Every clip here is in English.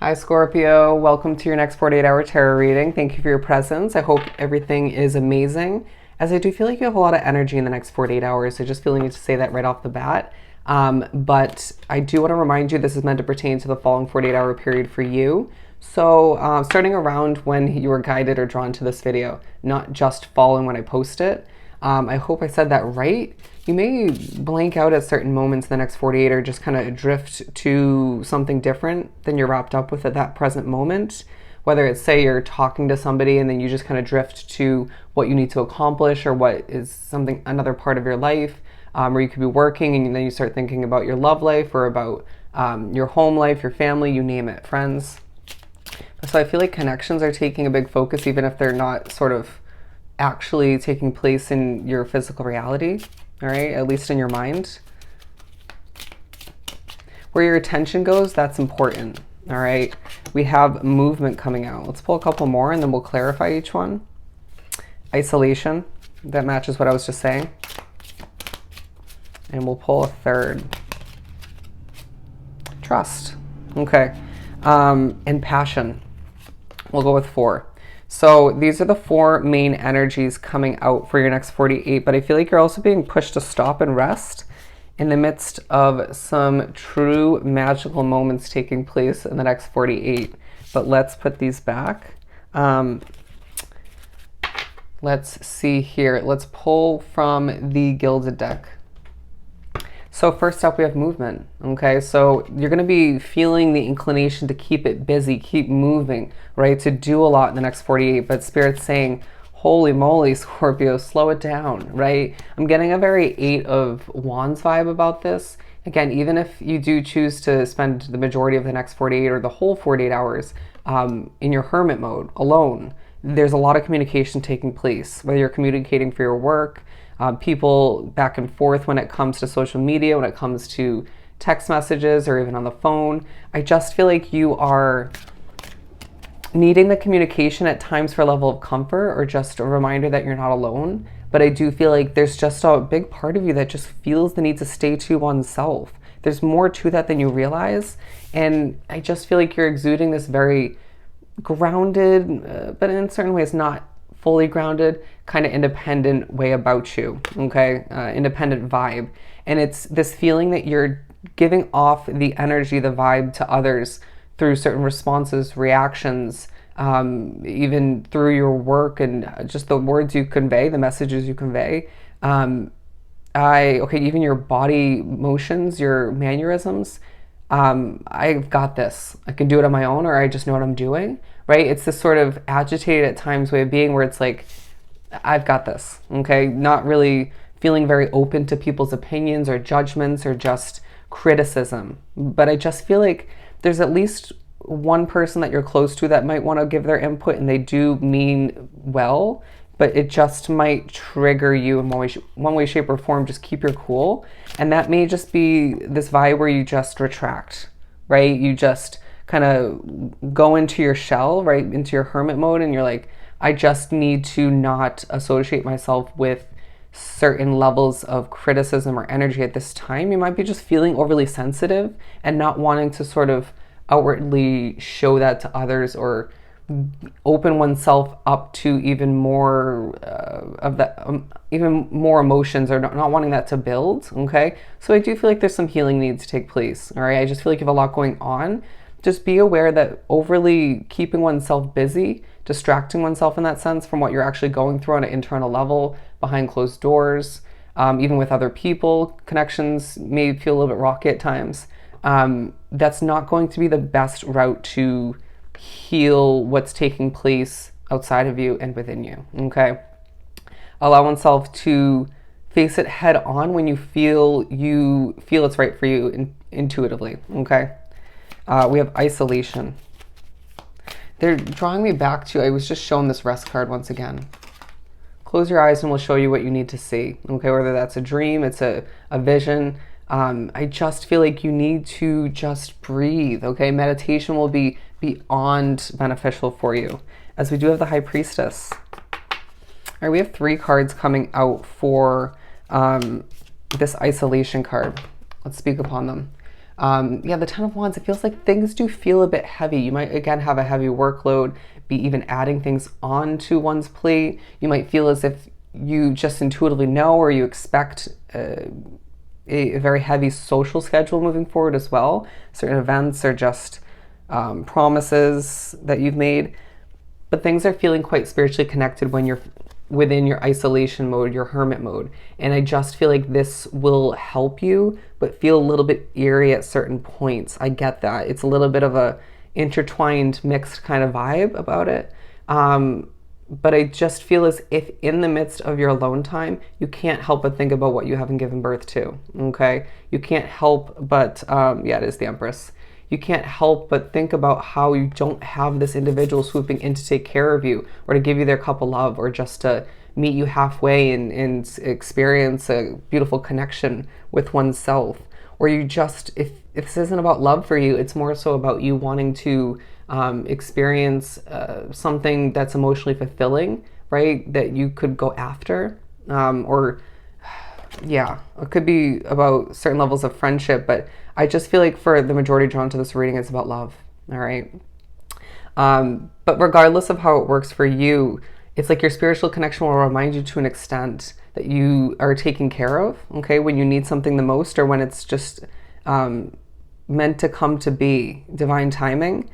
Hi Scorpio, welcome to your next 48-hour tarot reading. Thank you for your presence. I hope everything is amazing, as I do feel like you have a lot of energy in the next 48 hours. I just feel the need to say that right off the bat. But I do want to remind you this is meant to pertain to the following 48-hour period for you. So starting around when you were guided or drawn to this video, not just following when I post it. I hope I said that right. You may blank out at certain moments in the next 48 or just kind of drift to something different than you're wrapped up with at that present moment. Whether it's, say, you're talking to somebody and then you just kind of drift to what you need to accomplish or what is something, another part of your life, or you could be working and then you start thinking about your love life or about your home life, your family, you name it, friends. So I feel like connections are taking a big focus, even if they're not sort of actually taking place in your physical reality. All right, at least in your mind. Where your attention goes, that's important. All right, we have movement coming out. Let's pull a couple more and then we'll clarify each one. Isolation, that matches what I was just saying. And we'll pull a third. Trust, okay. And passion, we'll go with 4. So these are the 4 main energies coming out for your next 48, but I feel like you're also being pushed to stop and rest in the midst of some true magical moments taking place in the next 48. But let's put these back. Let's see here. Let's pull from the Gilded deck. So first up, we have movement, okay? So you're going to be feeling the inclination to keep it busy, keep moving, right? To do a lot in the next 48, but Spirit's saying, holy moly, Scorpio, slow it down, right? I'm getting a very 8 of Wands vibe about this. Again, even if you do choose to spend the majority of the next 48 or the whole 48 hours in your hermit mode, alone, there's a lot of communication taking place, whether you're communicating for your work, people back and forth when it comes to social media, when it comes to text messages or even on the phone. I just feel like you are needing the communication at times for a level of comfort or just a reminder that you're not alone. But I do feel like there's just a big part of you that just feels the need to stay to oneself. There's more to that than you realize. And I just feel like you're exuding this very grounded, but in certain ways not fully grounded, kind of independent way about you, okay? Independent vibe. And it's this feeling that you're giving off the energy, the vibe to others through certain responses, reactions, even through your work and just the words you convey, the messages you convey. Even your body motions, your mannerisms. I've got this. I can do it on my own, or I just know what I'm doing, right? It's this sort of agitated at times way of being where it's like, I've got this, okay? Not really feeling very open to people's opinions or judgments or just criticism. But I just feel like there's at least one person that you're close to that might want to give their input, and they do mean well, but it just might trigger you in one way, shape, or form. Just keep your cool. And that may just be this vibe where you just retract, right? You just kind of go into your shell, right? Into your hermit mode. And you're like, I just need to not associate myself with certain levels of criticism or energy at this time. You might be just feeling overly sensitive and not wanting to sort of outwardly show that to others or open oneself up to even more of that, even more emotions, or not wanting that to build, okay? So I do feel like there's some healing needs to take place, all right? I just feel like you have a lot going on. Just be aware that overly keeping oneself busy, distracting oneself in that sense from what you're actually going through on an internal level, behind closed doors, even with other people, connections may feel a little bit rocky at times. That's not going to be the best route to heal what's taking place outside of you and within you, okay? Allow oneself to face it head on when you feel it's right for you intuitively, okay? We have isolation. They're drawing me back to, I was just shown this rest card once again. Close your eyes and we'll show you what you need to see, okay? Whether that's a dream, it's a vision. I just feel like you need to just breathe, okay? Meditation will be beyond beneficial for you, as we do have the High Priestess. All right, we have 3 cards coming out for this isolation card. Let's speak upon them. Yeah, the Ten of Wands, it feels like things do feel a bit heavy. You might, again, have a heavy workload, be even adding things onto one's plate. You might feel as if you just intuitively know or you expect a very heavy social schedule moving forward as well. Certain events are just promises that you've made. But things are feeling quite spiritually connected when you're within your isolation mode, your hermit mode. And I just feel like this will help you, but feel a little bit eerie at certain points. I get that. It's a little bit of a intertwined, mixed kind of vibe about it. But I just feel as if in the midst of your alone time, you can't help but think about what you haven't given birth to, okay? You can't help but, yeah, it is the Empress. You can't help but think about how you don't have this individual swooping in to take care of you or to give you their cup of love or just to meet you halfway and experience a beautiful connection with oneself. Or you just, if this isn't about love for you, it's more so about you wanting to experience something that's emotionally fulfilling, right? That you could go after. Or yeah, it could be about certain levels of friendship, but I just feel like for the majority drawn to this reading, it's about love. All right. But regardless of how it works for you, it's like your spiritual connection will remind you to an extent that you are taken care of, okay, when you need something the most or when it's just meant to come to be, divine timing.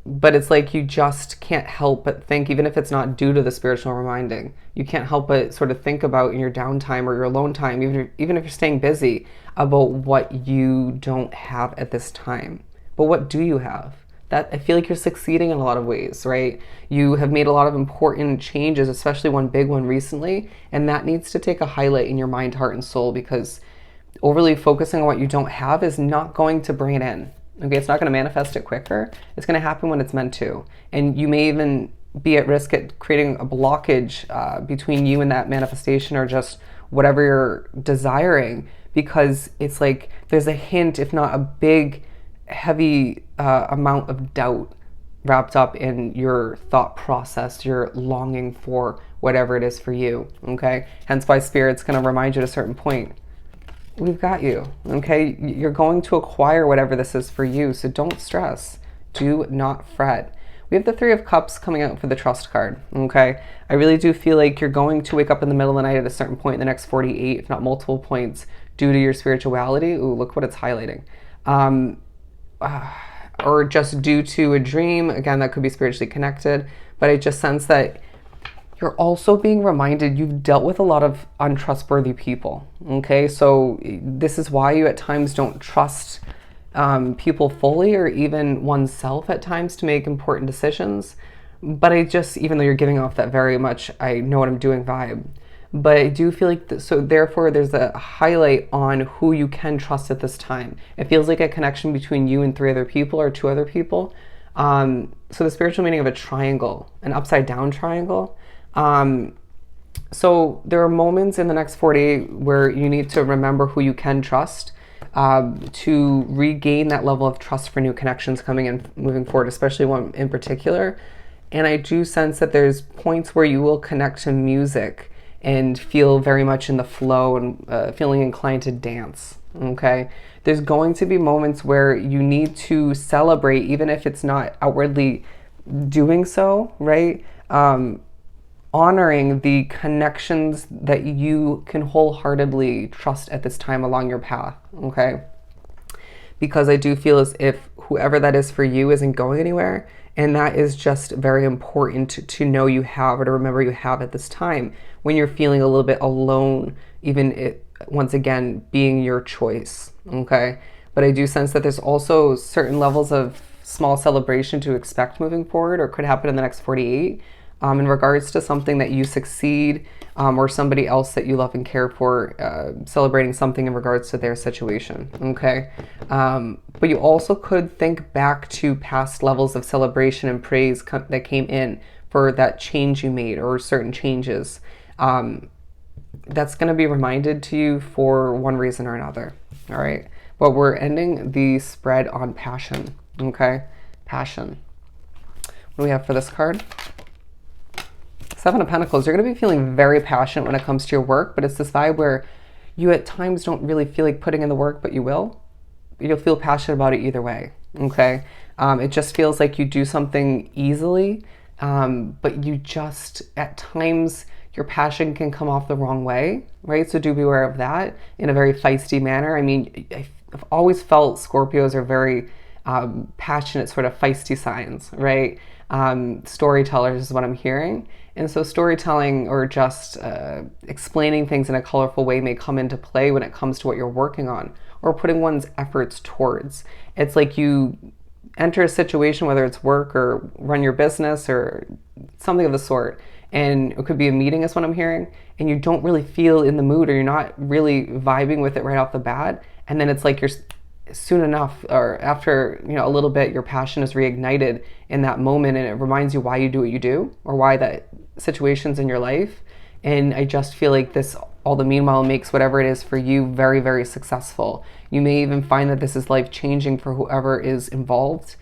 But it's like you just can't help but think, even if it's not due to the spiritual reminding, you can't help but sort of think about in your downtime or your alone time, even if you're staying busy, about what you don't have at this time. But what do you have? That I feel like you're succeeding in a lot of ways, right? You have made a lot of important changes, especially one big one recently, and that needs to take a highlight in your mind, heart, and soul, because overly focusing on what you don't have is not going to bring it in. Okay, it's not going to manifest it quicker. It's going to happen when it's meant to. And you may even be at risk at creating a blockage between you and that manifestation or just whatever you're desiring, because it's like there's a hint, if not a big, heavy amount of doubt wrapped up in your thought process, your longing for whatever it is for you, okay? Hence why Spirit's going to remind you at a certain point, we've got you, okay? You're going to acquire whatever this is for you, so don't stress. Do not fret. We have the Three of Cups coming out for the Trust card, okay? I really do feel like you're going to wake up in the middle of the night at a certain point in the next 48, if not multiple points, due to your spirituality. Ooh, look what it's highlighting. Or just due to a dream. Again, that could be spiritually connected, but I just sense that you're also being reminded you've dealt with a lot of untrustworthy people, okay? So this is why you at times don't trust people fully, or even oneself at times, to make important decisions. But I just, even though you're giving off that very much I know what I'm doing vibe, but I do feel like, so therefore there's a highlight on who you can trust at this time. It feels like a connection between you and 3 other people or 2 other people. So the spiritual meaning of a triangle, an upside down triangle. So there are moments in the next 48 where you need to remember who you can trust to regain that level of trust for new connections coming in, moving forward, especially one in particular. And I do sense that there's points where you will connect to music and feel very much in the flow and feeling inclined to dance, okay? There's going to be moments where you need to celebrate, even if it's not outwardly doing so, right? Honoring the connections that you can wholeheartedly trust at this time along your path, okay? Because I do feel as if whoever that is for you isn't going anywhere, and that is just very important to know you have, or to remember you have at this time when you're feeling a little bit alone, even it, once again, being your choice, okay? But I do sense that there's also certain levels of small celebration to expect moving forward, or could happen in the next 48, in regards to something that you succeed, or somebody else that you love and care for, celebrating something in regards to their situation, okay? But you also could think back to past levels of celebration and praise that came in for that change you made, or certain changes. That's going to be reminded to you for one reason or another, all right? But we're ending the spread on passion, okay? Passion. What do we have for this card? 7 of Pentacles. You're going to be feeling very passionate when it comes to your work, but it's this vibe where you at times don't really feel like putting in the work, but you will. you'll feel passionate about it either way. Okay. It just feels like you do something easily, but you just, at times, your passion can come off the wrong way, right? So do beware of that in a very feisty manner. I mean, I've always felt Scorpios are very passionate, sort of feisty signs, right? Storytellers is what I'm hearing. And so storytelling or just explaining things in a colorful way may come into play when it comes to what you're working on or putting one's efforts towards. It's like you enter a situation, whether it's work or run your business or something of the sort, and it could be a meeting is what I'm hearing, and you don't really feel in the mood or you're not really vibing with it right off the bat, and then it's like you're soon enough or after a little bit your passion is reignited in that moment, and it reminds you why you do what you do or why that situation's in your life. And I just feel like this all the meanwhile makes whatever it is for you very, very successful. You may even find that this is life changing for whoever is involved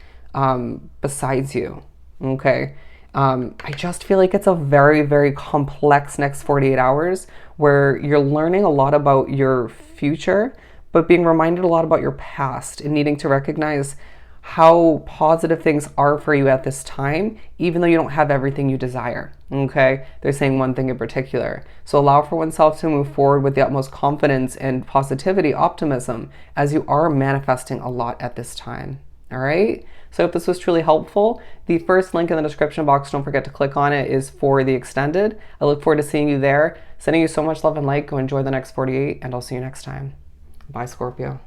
besides you. Okay. I just feel like it's a very, very complex next 48 hours where you're learning a lot about your future, but being reminded a lot about your past and needing to recognize how positive things are for you at this time, even though you don't have everything you desire. Okay? They're saying one thing in particular. So allow for oneself to move forward with the utmost confidence and positivity, optimism, as you are manifesting a lot at this time. All right? So I hope this was truly helpful. The first link in the description box, don't forget to click on it, is for the extended. I look forward to seeing you there. Sending you so much love and light. Go enjoy the next 48, and I'll see you next time. Bye, Scorpio.